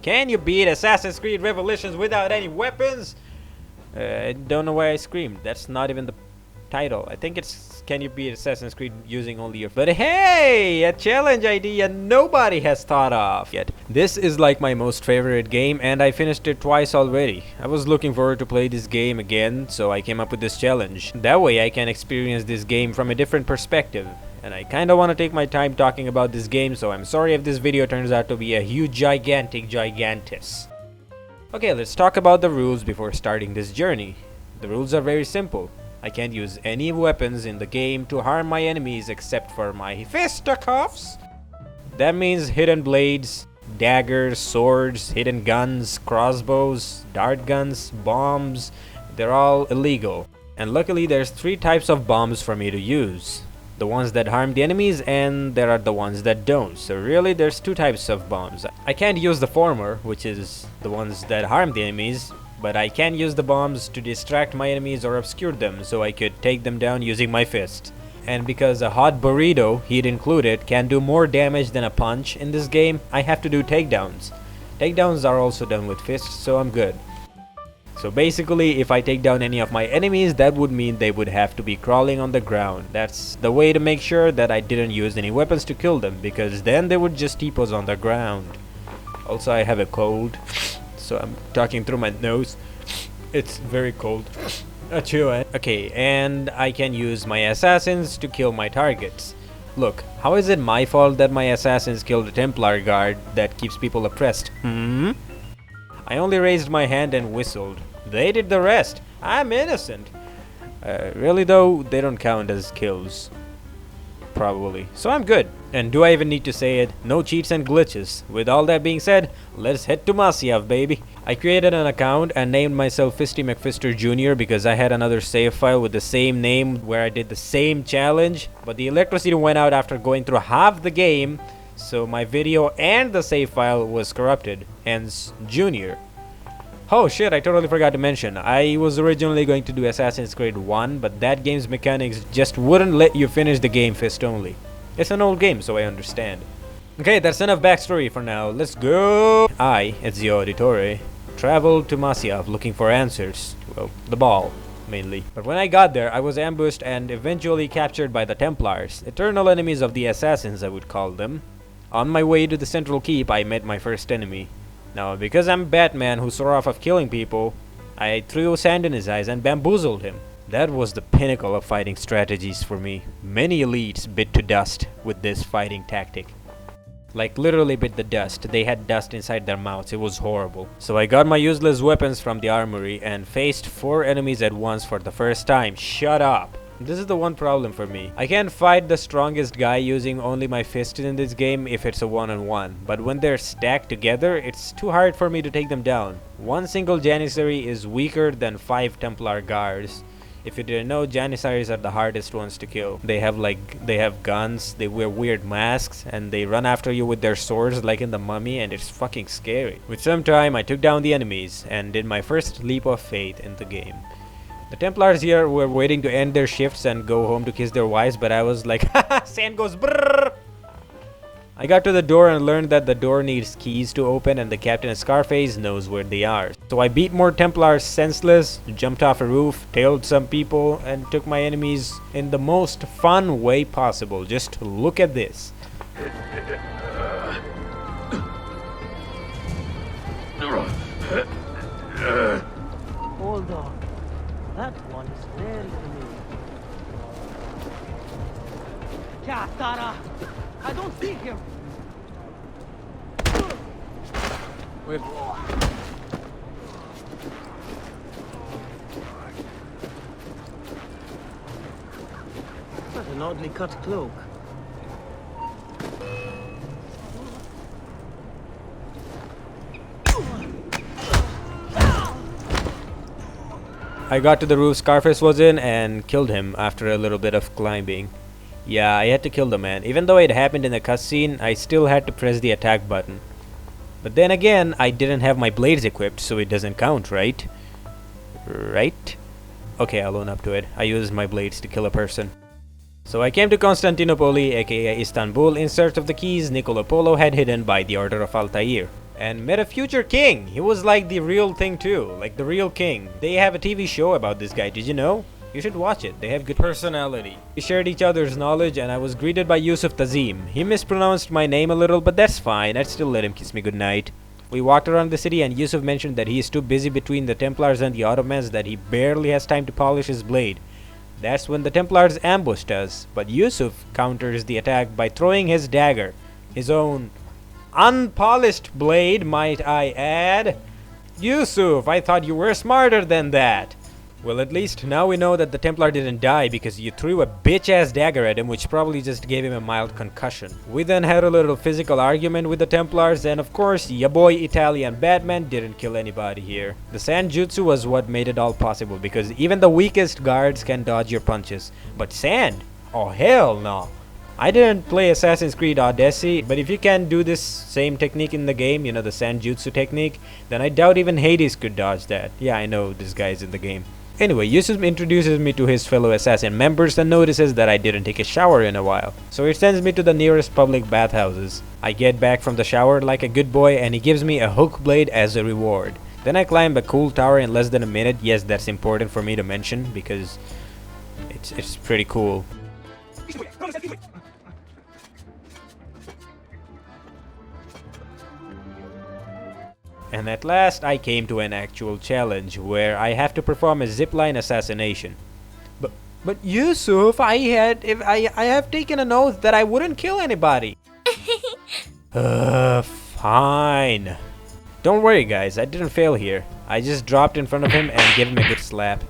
Can you beat Assassin's Creed Revelations without any weapons? I don't know why I screamed. That's not even the title. I think it's Can you beat Assassin's Creed using only your... But hey! A challenge idea nobody has thought of yet. This is like my most favorite game and I finished it twice already. I was looking forward to play this game again, so I came up with this challenge. That way I can experience this game from a different perspective. And I kinda wanna take my time talking about this game, so I'm sorry if this video turns out to be a huge gigantus. Okay, let's talk about the rules before starting this journey. The rules are very simple. I can't use any weapons in the game to harm my enemies except for my fisticuffs. That means hidden blades, daggers, swords, hidden guns, crossbows, dart guns, bombs. They're all illegal. And luckily there's 3 types of bombs for me to use. The ones that harm the enemies and there are the ones that don't. So really there's 2 types of bombs. I can't use the former, which is the ones that harm the enemies, but I can use the bombs to distract my enemies or obscure them so I could take them down using my fist. And because a hot burrito, heat included, can do more damage than a punch in this game, I have to do takedowns. Takedowns are also done with fists, so I'm good. So basically, if I take down any of my enemies, that would mean they would have to be crawling on the ground. That's the way to make sure that I didn't use any weapons to kill them, because then they would just T-pose on the ground. Also, I have a cold, so I'm talking through my nose. It's very cold. Achoo. Okay, and I can use my assassins to kill my targets. Look, how is it my fault that my assassins killed the Templar guard that keeps people oppressed? I only raised my hand and whistled. They did the rest. I'm innocent. Really though, they don't count as kills. Probably. So I'm good. And do I even need to say it? No cheats and glitches. With all that being said, let's head to Masyaf, baby. I created an account and named myself Fisty McFister Jr. because I had another save file with the same name where I did the same challenge, but the electricity went out after going through half the game, so my video and the save file was corrupted, hence Junior. Oh shit, I totally forgot to mention, I was originally going to do Assassin's Creed 1, but that game's mechanics just wouldn't let you finish the game fist only. It's an old game, so I understand. Okay, that's enough backstory for now, let's go! I, Ezio Auditore, traveled to Masyaf looking for answers. Well, the ball, mainly. But when I got there, I was ambushed and eventually captured by the Templars, eternal enemies of the assassins I would call them. On my way to the central keep, I met my first enemy. Now, because I'm Batman who swore off of killing people, I threw sand in his eyes and bamboozled him. That was the pinnacle of fighting strategies for me. Many elites bit to dust with this fighting tactic. Like literally bit the dust. They had dust inside their mouths. It was horrible. So I got my useless weapons from the armory and faced 4 enemies at once for the first time. Shut up! This is the one problem for me. I can't fight the strongest guy using only my fists in this game if it's a one-on-one. But when they're stacked together, it's too hard for me to take them down. One single Janissary is weaker than 5 Templar guards. If you didn't know, Janissaries are the hardest ones to kill. They have guns, they wear weird masks, and they run after you with their swords like in The Mummy, and it's fucking scary. With some time, I took down the enemies, and did my first leap of faith in the game. The Templars here were waiting to end their shifts and go home to kiss their wives, but I was like, haha, sand goes brrrr! I got to the door and learned that the door needs keys to open and the Captain Scarface knows where they are. So I beat more Templars senseless, jumped off a roof, tailed some people, and took my enemies in the most fun way possible. Just look at this. Hold on. That one is very familiar. Katara! I don't see him! Wait. What an oddly cut cloak. I got to the roof Scarface was in and killed him after a little bit of climbing. Yeah, I had to kill the man. Even though it happened in the cutscene, I still had to press the attack button. But then again, I didn't have my blades equipped, so it doesn't count, right? Right? Okay, I'll own up to it. I used my blades to kill a person. So I came to Constantinople, aka Istanbul, in search of the keys Nicolo Polo had hidden by the order of Altair. and met a future king. He was like the real thing too, like the real king. They have a TV show about this guy, did you know? You should watch it, they have good personality. We shared each other's knowledge and I was greeted by Yusuf Tazim. He mispronounced my name a little, but that's fine, I'd still let him kiss me goodnight. We walked around the city and Yusuf mentioned that he is too busy between the Templars and the Ottomans that he barely has time to polish his blade. That's when the Templars ambushed us, but Yusuf counters the attack by throwing his dagger, his own unpolished blade, might I add. Yusuf, I thought you were smarter than that. Well, at least now we know that the Templar didn't die because you threw a bitch-ass dagger at him, which probably just gave him a mild concussion. We then had a little physical argument with the Templars, and of course, ya boy Italian Batman didn't kill anybody here. The sand jutsu was what made it all possible, because even the weakest guards can dodge your punches. But sand? Oh hell no! I didn't play Assassin's Creed Odyssey, but if you can do this same technique in the game, you know, the Sanjutsu technique, then I doubt even Hades could dodge that. Yeah, I know this guy's in the game. Anyway, Yusuf introduces me to his fellow assassin members and notices that I didn't take a shower in a while. So he sends me to the nearest public bathhouses. I get back from the shower like a good boy and he gives me a hook blade as a reward. Then I climb a cool tower in less than a minute. Yes, that's important for me to mention because it's pretty cool. And at last I came to an actual challenge where I have to perform a zipline assassination. But Yusuf, I have taken an oath that I wouldn't kill anybody. Fine. Don't worry guys, I didn't fail here. I just dropped in front of him and gave him a good slap.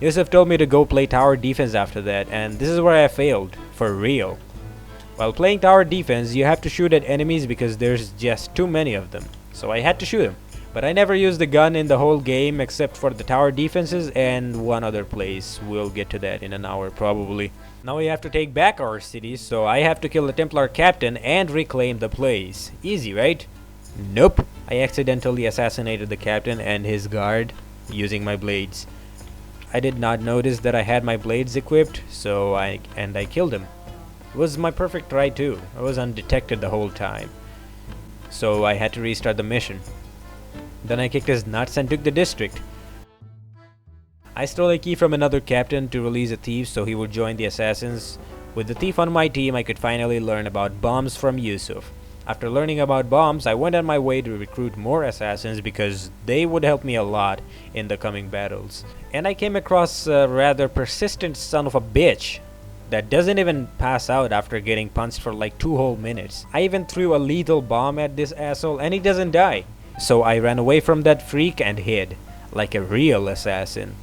Yusuf told me to go play tower defense after that, and this is where I failed, for real. While playing tower defense, you have to shoot at enemies because there's just too many of them. So I had to shoot him. But I never used the gun in the whole game except for the tower defenses and one other place. We'll get to that in an hour probably. Now we have to take back our city, so I have to kill the Templar captain and reclaim the place. Easy, right? Nope. I accidentally assassinated the captain and his guard using my blades. I did not notice that I had my blades equipped, so I killed him. It was my perfect try too. I was undetected the whole time. So I had to restart the mission. Then I kicked his nuts and took the district. I stole a key from another captain to release a thief so he would join the assassins. With the thief on my team, I could finally learn about bombs from Yusuf. After learning about bombs, I went on my way to recruit more assassins because they would help me a lot in the coming battles. And I came across a rather persistent son of a bitch that doesn't even pass out after getting punched for like 2 whole minutes. I even threw a lethal bomb at this asshole and he doesn't die. So I ran away from that freak and hid, like a real assassin.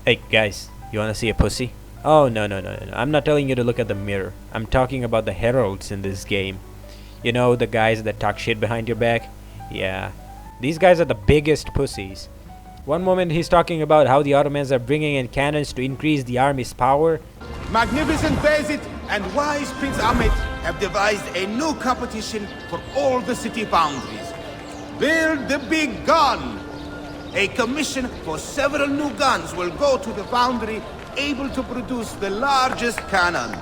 Hey guys, you wanna see a pussy? Oh no, I'm not telling you to look at the mirror. I'm talking about the heralds in this game. You know, the guys that talk shit behind your back? Yeah, these guys are the biggest pussies. One moment he's talking about how the Ottomans are bringing in cannons to increase the army's power. Magnificent Bayezid and wise Prince Ahmed have devised a new competition for all the city boundaries. Build the big gun! A commission for several new guns will go to the boundary, able to produce the largest cannon.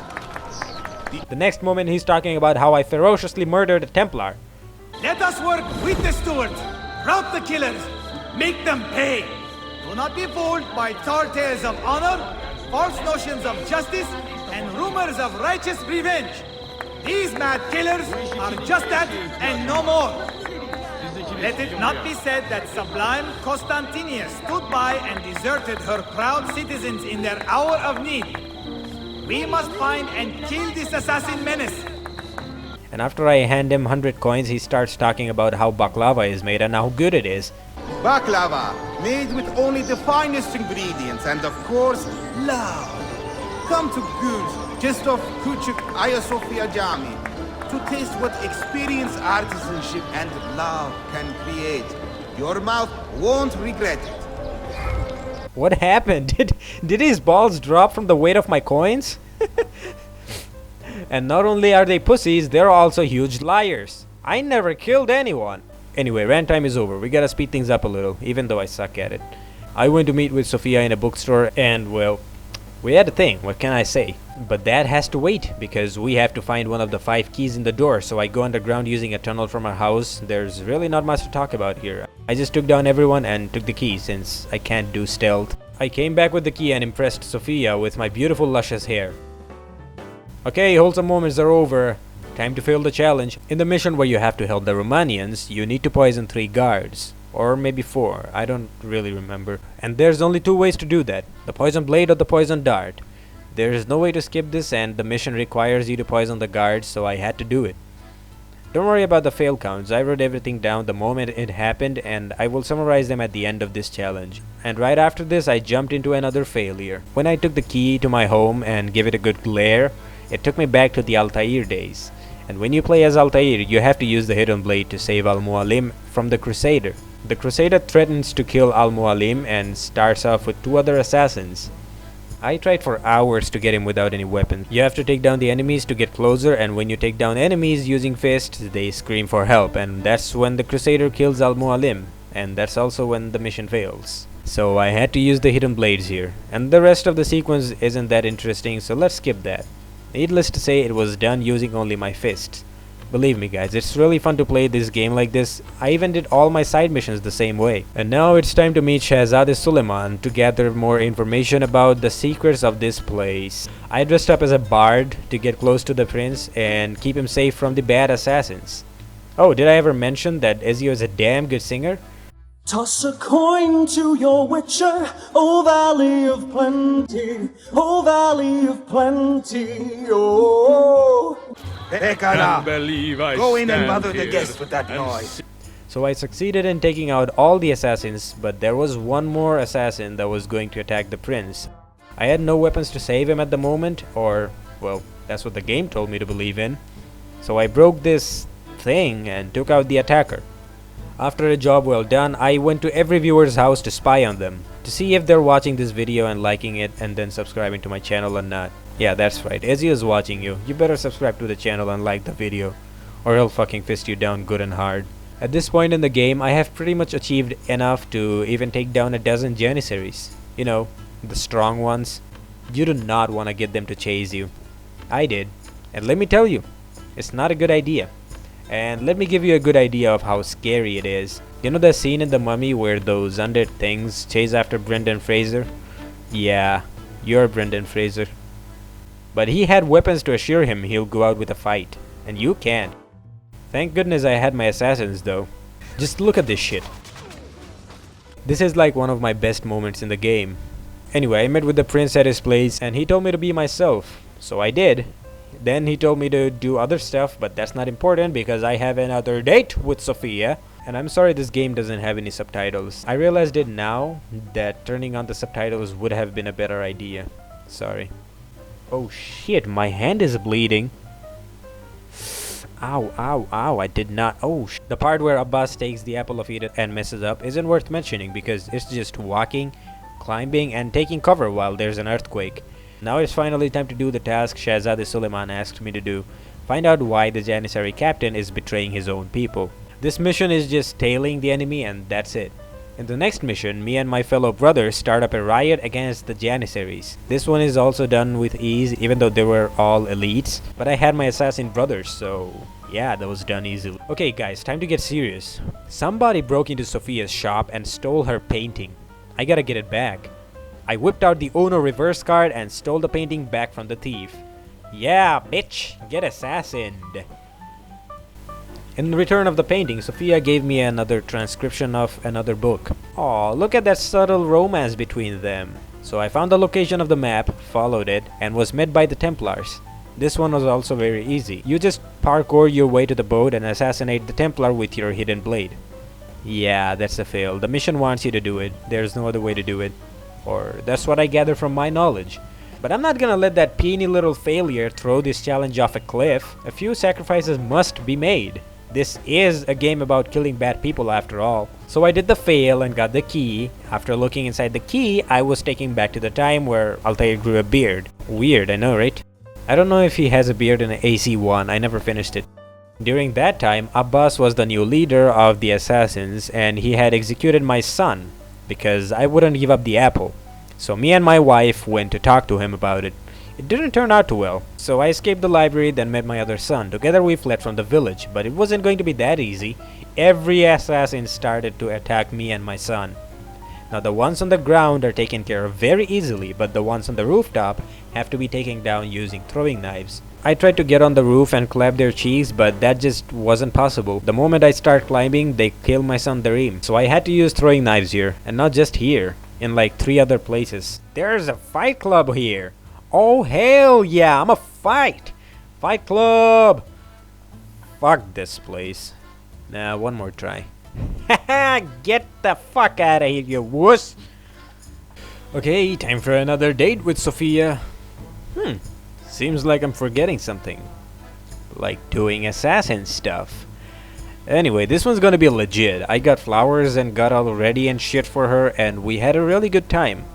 The next moment he's talking about how I ferociously murdered a Templar. Let us work with the stewards. Rout the killers. Make them pay. Do not be fooled by tall tales of honor, false notions of justice, and rumors of righteous revenge. These mad killers are just that and no more. Let it not be said that sublime Constantinia stood by and deserted her proud citizens in their hour of need. We must find and kill this assassin menace. And after I hand him 100 coins, he starts talking about how baklava is made and how good it is. Baklava, made with only the finest ingredients and of course, love. Come to Gül, just off Küçük Ayasofya Jami, to taste what experienced artisanship and love can create. Your mouth won't regret it. What happened? Did his balls drop from the weight of my coins? And not only are they pussies, they're also huge liars. I never killed anyone. Anyway, rant time is over. We gotta speed things up a little, even though I suck at it. I went to meet with Sophia in a bookstore and, well, We had a thing, what can I say? But that has to wait, because we have to find one of the 5 keys in the door, so I go underground using a tunnel from our house. There's really not much to talk about here. I just took down everyone and took the key, since I can't do stealth. I came back with the key and impressed Sophia with my beautiful luscious hair. Okay, wholesome moments are over. Time to fail the challenge. In the mission where you have to help the Romanians, you need to poison 3 guards. Or maybe 4, I don't really remember. And there's only 2 ways to do that. The poison blade or the poison dart. There is no way to skip this, and the mission requires you to poison the guards, so I had to do it. Don't worry about the fail counts. I wrote everything down the moment it happened, and I will summarize them at the end of this challenge. And right after this, I jumped into another failure. When I took the key to my home and gave it a good glare, it took me back to the Altair days. And when you play as Altair, you have to use the hidden blade to save Al-Mualim from the Crusader. The Crusader threatens to kill Al-Mualim and starts off with 2 other assassins. I tried for hours to get him without any weapons. You have to take down the enemies to get closer, and when you take down enemies using fists, they scream for help, and that's when the Crusader kills Al-Mualim, and that's also when the mission fails. So I had to use the hidden blades here, and the rest of the sequence isn't that interesting, so let's skip that. Needless to say, it was done using only my fists. Believe me guys, it's really fun to play this game like this. I even did all my side missions the same way. And now it's time to meet Shahzadeh Suleiman to gather more information about the secrets of this place. I dressed up as a bard to get close to the prince and keep him safe from the bad assassins. Oh, did I ever mention that Ezio is a damn good singer? Toss a coin to your witcher, O Valley of Plenty, O Valley of Plenty, oh. Pekara, Believe I go in and stand bother the here guests with that and noise. So I succeeded in taking out all the assassins, but there was one more assassin that was going to attack the prince. I had no weapons to save him at the moment, or, well, that's what the game told me to believe in. So I broke this thing and took out the attacker. After a job well done, I went to every viewer's house to spy on them, to see if they're watching this video and liking it and then subscribing to my channel or not. Yeah, that's right, Ezio is watching you. You better subscribe to the channel and like the video, or he'll fucking fist you down good and hard. At this point in the game, I have pretty much achieved enough to even take down a dozen Janissaries. You know, the strong ones. You do not want to get them to chase you. I did, and let me tell you, it's not a good idea. And let me give you a good idea of how scary it is. You know the scene in The Mummy where those undead things chase after Brendan Fraser? Yeah, you're Brendan Fraser. But he had weapons to assure him he'll go out with a fight. And you can't. Thank goodness I had my assassins though. Just look at this shit. This is like one of my best moments in the game. Anyway, I met with the prince at his place and he told me to be myself. So I did. Then he told me to do other stuff, but that's not important because I have another date with Sophia. And I'm sorry this game doesn't have any subtitles. I realized it now that turning on the subtitles would have been a better idea. Sorry. Oh shit, my hand is bleeding. Ow, ow, ow, I did not. Oh, the part where Abbas takes the apple of Eden and messes up isn't worth mentioning because it's just walking, climbing, and taking cover while there's an earthquake. Now it's finally time to do the task Shahzadeh Suleiman asked me to do. Find out why the Janissary captain is betraying his own people. This mission is just tailing the enemy and that's it. In the next mission, me and my fellow brothers start up a riot against the Janissaries. This one is also done with ease even though they were all elites. But I had my assassin brothers, so yeah, that was done easily. Okay guys, time to get serious. Somebody broke into Sophia's shop and stole her painting. I gotta get it back. I whipped out the Ono reverse card and stole the painting back from the thief. Yeah, bitch, get assassined. In return of the painting, Sophia gave me another transcription of another book. Aw, look at that subtle romance between them. So I found the location of the map, followed it, and was met by the Templars. This one was also very easy. You just parkour your way to the boat and assassinate the Templar with your hidden blade. Yeah, that's a fail. The mission wants you to do it. There's no other way to do it. Or that's what I gather from my knowledge. But I'm not gonna let that puny little failure throw this challenge off a cliff. A few sacrifices must be made. This is a game about killing bad people after all. So I did the fail and got the key. After looking inside the key, I was taken back to the time where Altair grew a beard. Weird, I know, right? I don't know if he has a beard in AC1, I never finished it. During that time, Abbas was the new leader of the assassins and he had executed my son because I wouldn't give up the apple. So me and my wife went to talk to him about it. It didn't turn out too well. So I escaped the library, then met my other son. Together we fled from the village, but it wasn't going to be that easy. Every assassin started to attack me and my son. Now the ones on the ground are taken care of very easily, but the ones on the rooftop have to be taken down using throwing knives. I tried to get on the roof and clap their cheeks, but that just wasn't possible. The moment I start climbing, they kill my son Dareem. So I had to use throwing knives here, and not just here, in like 3 other places. There's a fight club here. Oh hell yeah, I'm a fight! Fight club! Fuck this place. Nah, one more try. Haha, get the fuck out of here, you wuss! Okay, time for another date with Sophia. Seems like I'm forgetting something. Like doing assassin stuff. Anyway, this one's gonna be legit. I got flowers and got all ready and shit for her, and we had a really good time.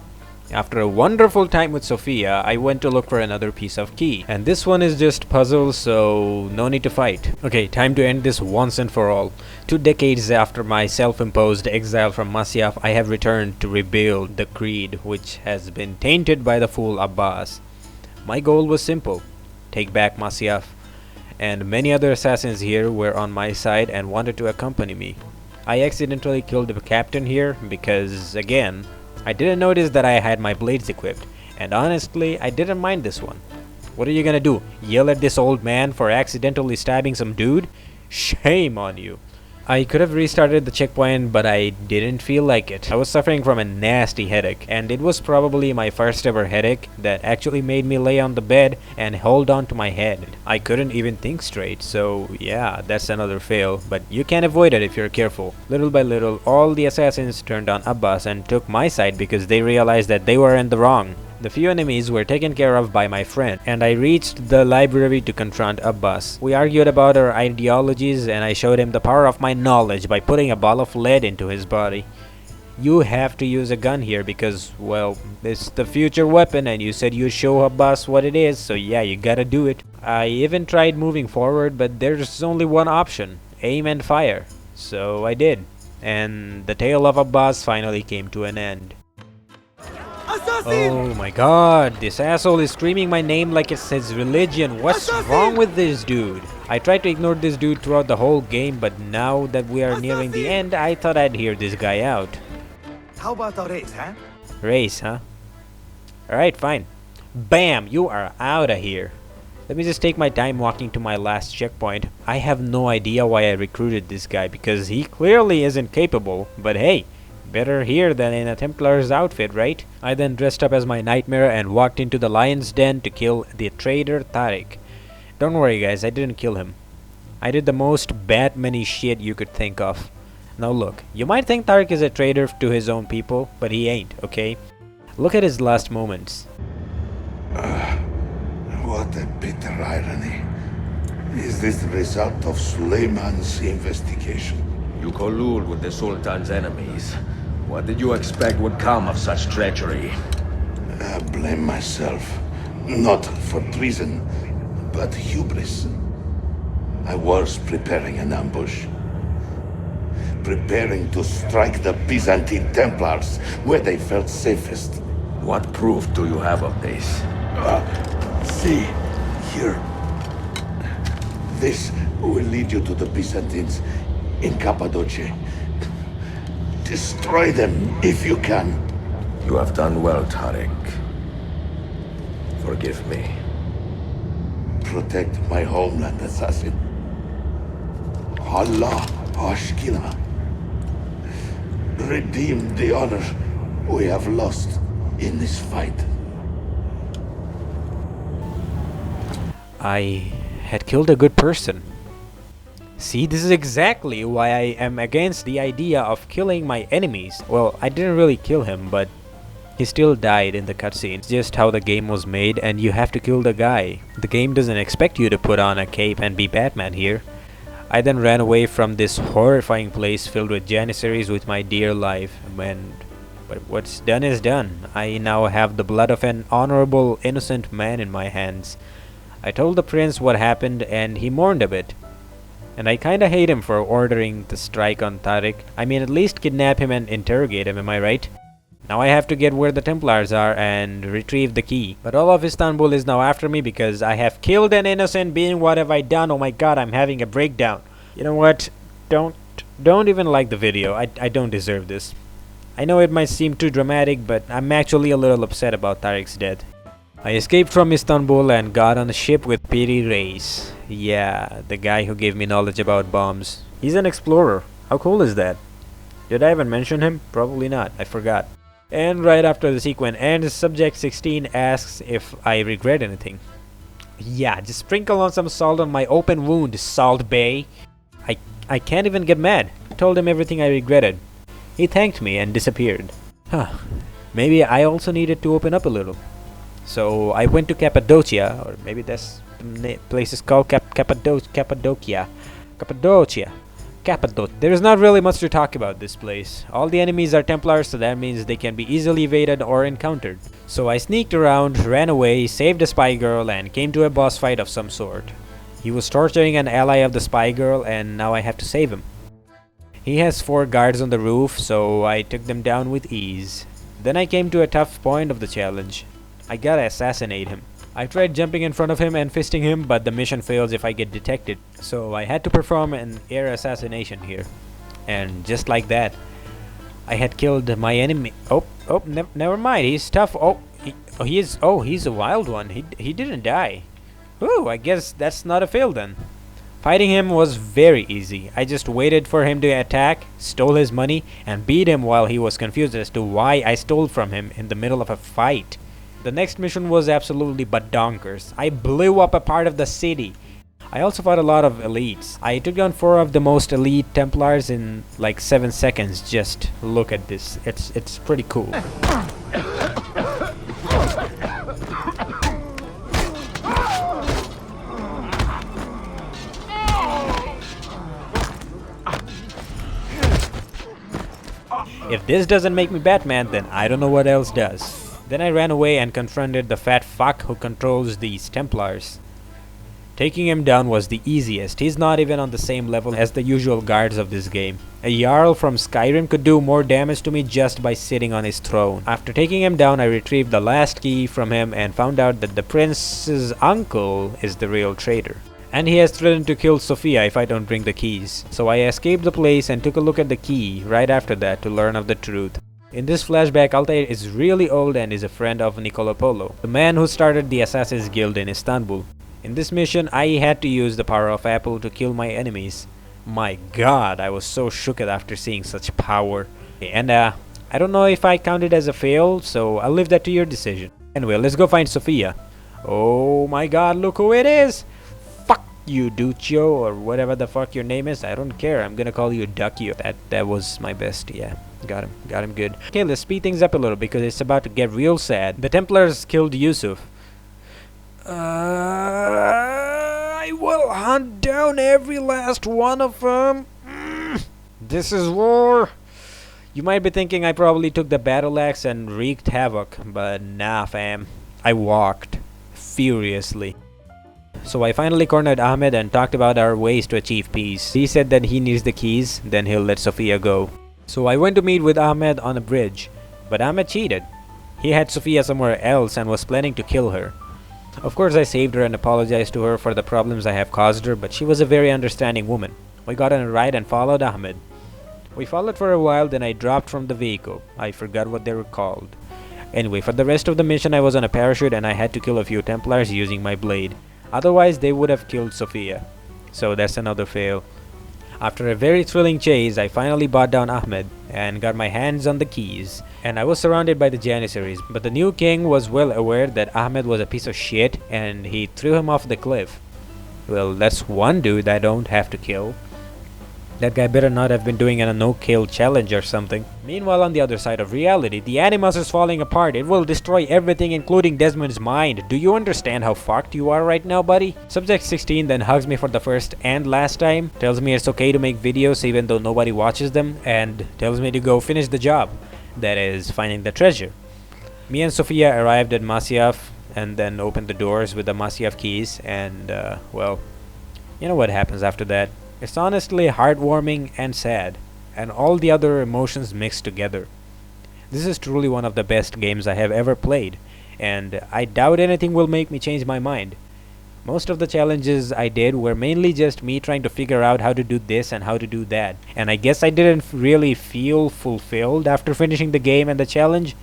After a wonderful time with Sophia, I went to look for another piece of key. And this one is just puzzle, so no need to fight. Okay, time to end this once and for all. 2 decades after my self-imposed exile from Masyaf, I have returned to rebuild the creed, which has been tainted by the fool Abbas. My goal was simple: take back Masyaf. And many other assassins here were on my side and wanted to accompany me. I accidentally killed the captain here because, again, I didn't notice that I had my blades equipped, and honestly, I didn't mind this one. What are you gonna do? Yell at this old man for accidentally stabbing some dude? Shame on you. I could have restarted the checkpoint, but I didn't feel like it. I was suffering from a nasty headache, and it was probably my first ever headache that actually made me lay on the bed and hold on to my head. I couldn't even think straight, so yeah, that's another fail, but you can avoid it if you're careful. Little by little, all the assassins turned on Abbas and took my side because they realized that they were in the wrong. The few enemies were taken care of by my friend, and I reached the library to confront Abbas. We argued about our ideologies, and I showed him the power of my knowledge by putting a ball of lead into his body. You have to use a gun here because, well, it's the future weapon, and you said you show Abbas what it is, so yeah, you gotta do it. I even tried moving forward, but there's only one option: aim and fire. So I did, and the tale of Abbas finally came to an end. Oh my god, this asshole is screaming my name like it's his religion. What's wrong with this dude? I tried to ignore this dude throughout the whole game, but now that we are nearing the end, I thought I'd hear this guy out. How about a race, huh? Race, huh? Alright, fine. Bam! You are out of here. Let me just take my time walking to my last checkpoint. I have no idea why I recruited this guy because he clearly isn't capable, but hey, better here than in a Templar's outfit, right? I then dressed up as my nightmare and walked into the lion's den to kill the traitor Tariq. Don't worry guys, I didn't kill him. I did the most Batman-y shit you could think of. Now look, you might think Tariq is a traitor to his own people, but he ain't, okay? Look at his last moments. What a bitter irony. Is this the result of Suleiman's investigation? You collude with the Sultan's enemies. What did you expect would come of such treachery? I blame myself. Not for treason, but hubris. I was preparing an ambush. Preparing to strike the Byzantine Templars where they felt safest. What proof do you have of this? See, here. This will lead you to the Byzantines in Cappadocia. Destroy them if you can. You have done well, Tariq. Forgive me. Protect my homeland, assassin. Allah Ashkina. Redeem the honor we have lost in this fight. I had killed a good person. See, this is exactly why I am against the idea of killing my enemies. Well, I didn't really kill him, but he still died in the cutscene. It's just how the game was made, and you have to kill the guy. The game doesn't expect you to put on a cape and be Batman here. I then ran away from this horrifying place filled with janissaries with my dear life, but what's done is done. I now have the blood of an honorable, innocent man in my hands. I told the prince what happened, and he mourned a bit. And I kinda hate him for ordering the strike on Tariq. I mean, at least kidnap him and interrogate him, am I right? Now I have to get where the Templars are and retrieve the key. But all of Istanbul is now after me because I have killed an innocent being. What have I done? Oh my god, I'm having a breakdown. You know what? Don't even like the video. I don't deserve this. I know it might seem too dramatic, but I'm actually a little upset about Tariq's death. I escaped from Istanbul and got on a ship with Piri Reis. Yeah, the guy who gave me knowledge about bombs. He's an explorer. How cool is that? Did I even mention him? Probably not. I forgot. And right after the sequence ends, Subject 16 asks if I regret anything. Yeah, just sprinkle on some salt on my open wound, Salt Bay. I can't even get mad. I told him everything I regretted. He thanked me and disappeared. Huh. Maybe I also needed to open up a little. So I went to Cappadocia, or maybe that's the place is called Cappadocia. There is not really much to talk about this place. All the enemies are Templars, so that means they can be easily evaded or encountered. So I sneaked around, ran away, saved a spy girl, and came to a boss fight of some sort. He was torturing an ally of the spy girl, and now I have to save him. He has 4 guards on the roof, so I took them down with ease. Then I came to a tough point of the challenge. I gotta assassinate him. I tried jumping in front of him and fisting him, but the mission fails if I get detected. So I had to perform an air assassination here. And just like that, I had killed my enemy. Never mind. He's tough. He's a wild one. He didn't die. Ooh, I guess that's not a fail then. Fighting him was very easy. I just waited for him to attack, stole his money, and beat him while he was confused as to why I stole from him in the middle of a fight. The next mission was absolutely badonkers. I blew up a part of the city. I also fought a lot of elites. I took down 4 of the most elite Templars in like 7 seconds. Just look at this. It's pretty cool. If this doesn't make me Batman, then I don't know what else does. Then I ran away and confronted the fat fuck who controls these Templars. Taking him down was the easiest. He's not even on the same level as the usual guards of this game. A Jarl from Skyrim could do more damage to me just by sitting on his throne. After taking him down, I retrieved the last key from him and found out that the prince's uncle is the real traitor. And he has threatened to kill Sofia if I don't bring the keys. So I escaped the place and took a look at the key right after that to learn of the truth. In this flashback, Altair is really old and is a friend of Nicolo Polo, the man who started the Assassin's Guild in Istanbul. In this mission, I had to use the power of Apple to kill my enemies. My god, I was so shook after seeing such power. And I don't know if I count it as a fail, so I'll leave that to your decision. Anyway, let's go find Sofia. Oh my god, look who it is! Fuck you, Duccio, or whatever the fuck your name is. I don't care, I'm gonna call you Duccio. That was my best, yeah. Got him good. Okay, let's speed things up a little because it's about to get real sad. The Templars killed Yusuf. I will hunt down every last one of them. This is war. You might be thinking I probably took the battle axe and wreaked havoc, but nah fam. I walked furiously. So I finally cornered Ahmed and talked about our ways to achieve peace. He said that he needs the keys, then he'll let Sofia go. So I went to meet with Ahmed on a bridge, but Ahmed cheated. He had Sofia somewhere else and was planning to kill her. Of course I saved her and apologized to her for the problems I have caused her, but she was a very understanding woman. We got on a ride and followed Ahmed. We followed for a while, then I dropped from the vehicle. I forgot what they were called. Anyway, for the rest of the mission I was on a parachute and I had to kill a few Templars using my blade. Otherwise they would have killed Sofia. So that's another fail. After a very thrilling chase, I finally brought down Ahmed and got my hands on the keys. And I was surrounded by the Janissaries, but the new king was well aware that Ahmed was a piece of shit and he threw him off the cliff. Well, that's one dude I don't have to kill. That guy better not have been doing a no-kill challenge or something. Meanwhile, on the other side of reality, the Animus is falling apart. It will destroy everything including Desmond's mind. Do you understand how fucked you are right now, buddy? Subject 16 then hugs me for the first and last time, tells me it's okay to make videos even though nobody watches them, and tells me to go finish the job. That is, finding the treasure. Me and Sofia arrived at Masyaf and then opened the doors with the Masyaf keys and, well, you know what happens after that. It's honestly heartwarming and sad, and all the other emotions mixed together. This is truly one of the best games I have ever played, and I doubt anything will make me change my mind. Most of the challenges I did were mainly just me trying to figure out how to do this and how to do that, and I guess I didn't really feel fulfilled after finishing the game and the challenge,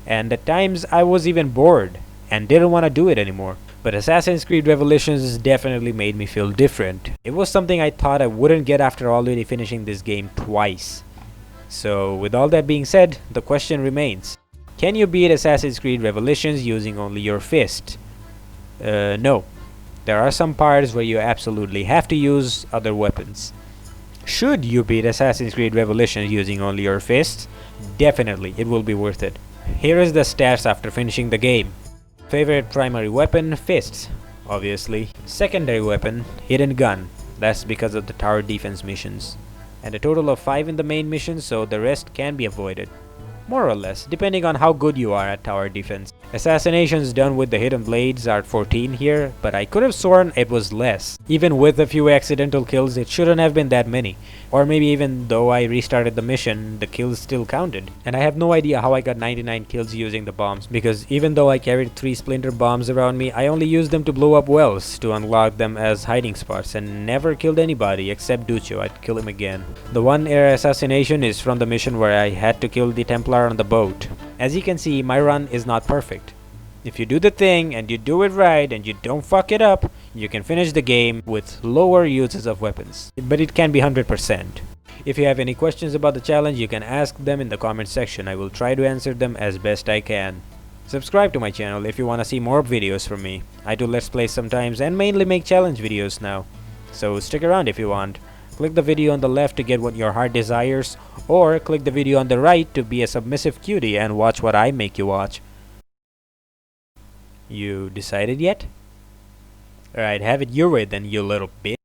and at times I was even bored and didn't want to do it anymore. But Assassin's Creed Revelations definitely made me feel different. It was something I thought I wouldn't get after already finishing this game twice. So with all that being said, the question remains: can you beat Assassin's Creed Revelations using only your fist? No. There are some parts where you absolutely have to use other weapons. Should you beat Assassin's Creed Revelations using only your fist? Definitely, it will be worth it. Here is the stats after finishing the game. Favorite primary weapon, fists, obviously. Secondary weapon, hidden gun. That's because of the tower defense missions. And a total of 5 in the main mission, so the rest can be avoided. More or less, depending on how good you are at tower defense. Assassinations done with the hidden blades are 14 here, but I could have sworn it was less. Even with a few accidental kills, it shouldn't have been that many. Or maybe even though I restarted the mission, the kills still counted. And I have no idea how I got 99 kills using the bombs, because even though I carried 3 splinter bombs around me, I only used them to blow up wells to unlock them as hiding spots, and never killed anybody except Duccio. I'd kill him again. The one air assassination is from the mission where I had to kill the Templar on the boat. As you can see, my run is not perfect. If you do the thing and you do it right and you don't fuck it up, you can finish the game with lower uses of weapons. But it can be 100%. If you have any questions about the challenge, you can ask them in the comment section. I will try to answer them as best I can. Subscribe to my channel if you want to see more videos from me. I do let's plays sometimes and mainly make challenge videos now. So stick around if you want. Click the video on the left to get what your heart desires, or click the video on the right to be a submissive cutie and watch what I make you watch. You decided yet? Alright, have it your way then, you little bitch.